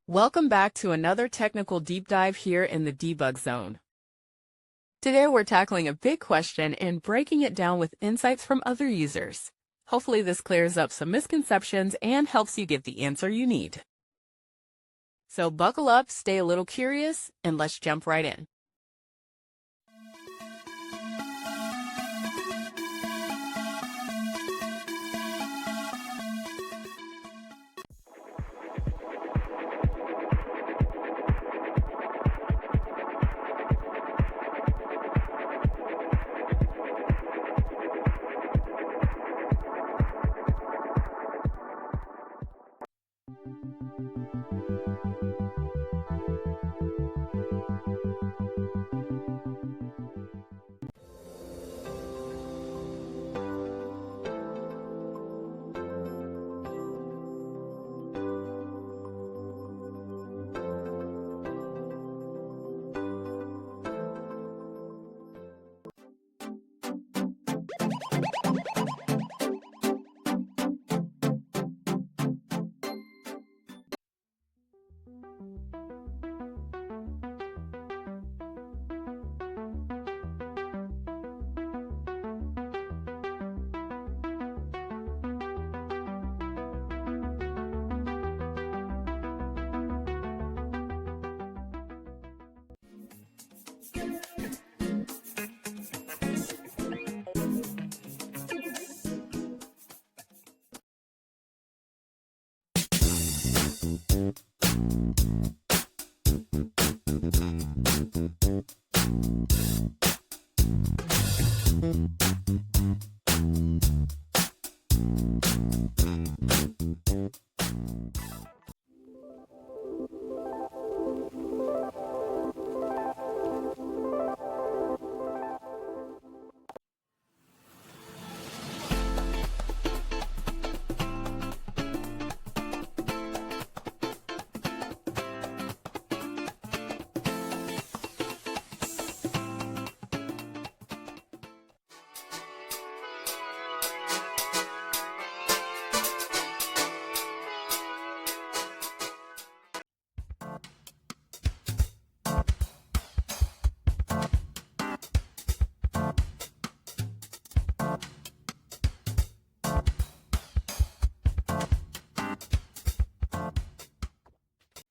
Welcome back to another technical deep dive here in the debug zone. Today we're tackling a big question and breaking it down with insights from other users. Hopefully this clears up some misconceptions and helps you get the answer you need. So buckle up, stay a little curious, and let's jump right in.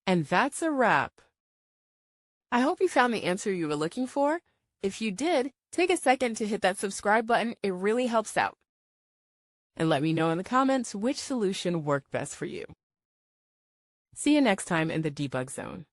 And that's a wrap. I hope you found the answer you were looking for. If you did, take a second to hit that subscribe button. It really helps out. And let me know in the comments which solution worked best for you. See you next time in the debug zone.